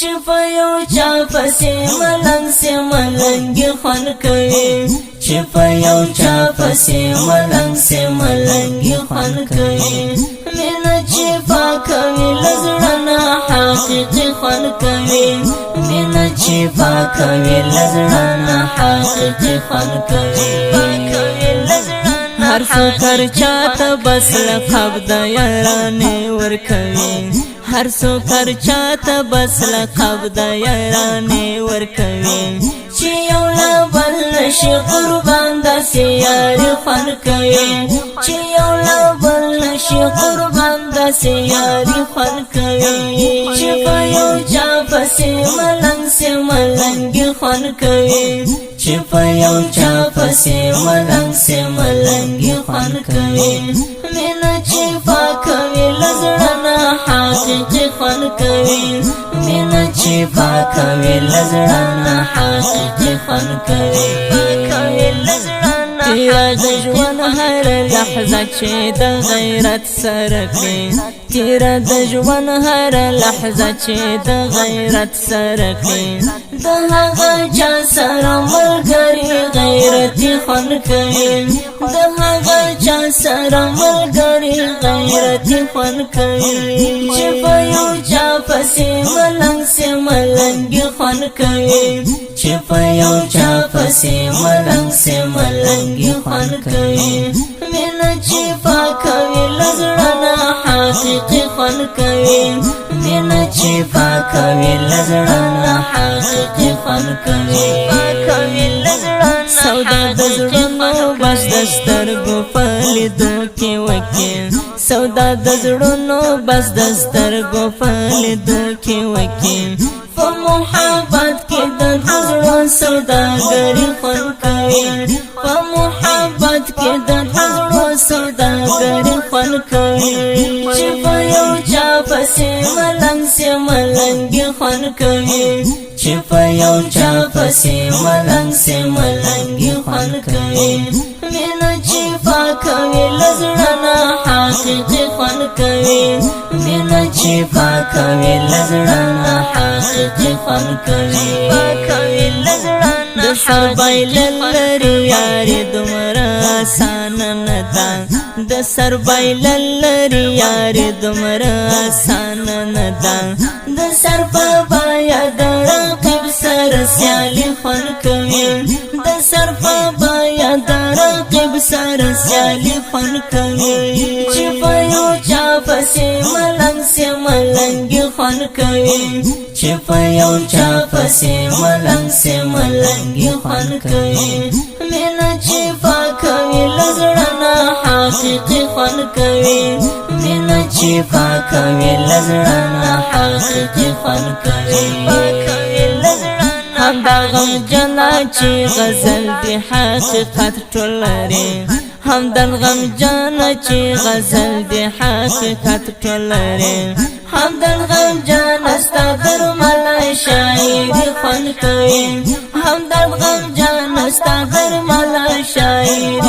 چې په یو چا پسې ملنګ سي ملنګي خوند کوي چې په یو چا پسې ملنګ سي ملنګي خوند کوي مینه چې پاکوي له زړه نه حقیقي خوند کوي مینه چې پاکوي له زړه نه حقیقي خوند کوي هر څوک چاته بس لقب د یارانې ورکوي هر څوک چاته بس لقب د یارانې ورکوي چې یو له بل نشي قربان داسې یاري خوند کوي چې یو له بل نشي قربان داسې یاري خوند کوي چې په یو چا پسې ملنګ سي ملنګي خوند کوي چې په یو چا پسې ملنګ سي ملنګي خوند کوي مینه چې پاکوي له زړه نه حقیقي خوند کوي مینه چې پاکوي له زړه نه حقیقي خوند کوي تیرا د ژوند هر لحظه چې د غیرت سره کړي تیرا د ژوند هر لحظه چې د غیرت سره کړي د هغه چا سره ملګری غیرتي خوند کوي د هغه چا سره ملګری غیرتي خوند کوي چې په یو چا پسې ملنګ سي ملنګي خوند کوي چې په یو چا پسې ملنګ سي ملنګي خوند کوي مینه چې پاکوي له زړه نه حقیقي خوند کوي مینه چې پاکوي له زړه نه حقیقي خوند کوي سودا د زړونو بس د سترګو په لیدو کې وکړي سودا د زړونو بس د سترګو په لیدو کې وکړي په محبت کې د زړه سوداګري خوند کوي په محبت کې د زړه سوداګري خوند کوي چې په یو چا پسې ملنګ سي ملنګي خوند کوي چې په یو چا پسې ملنګ سي ملنګي خوند کوي مینه چې پاکوي له زړه نه حقیقي خوند کوي مینه چې پاکوي له زړه نه حقیقي خوند کوي د سربایل لري یاري دومره آسان نه ده د سربایل لري یاري دومره آسان نه ده د سر په بایا د رقیب سره سیالي خوند کوي د سر په بایا د رقیب سره سیالي خوند کوي چې په یو چا پسې ملنګ سي ملنګي خوند کوي چې په یو چا پسې ملنګ سي ملنګي خوند کوي مینه چې پاکوي له زړه نه حقیقي خوند کوي مینه چې پاکوي له زړه نه حقیقي خوند کوي همدا غم جنا چې غزل دی حقیقت ټول لري همدا غم جنا چې غزل دی حقیقت ټول لري همدا غم جنا ستادر ملای شاعري خوند کوي همدا غم جنا ستادر ملای شاعري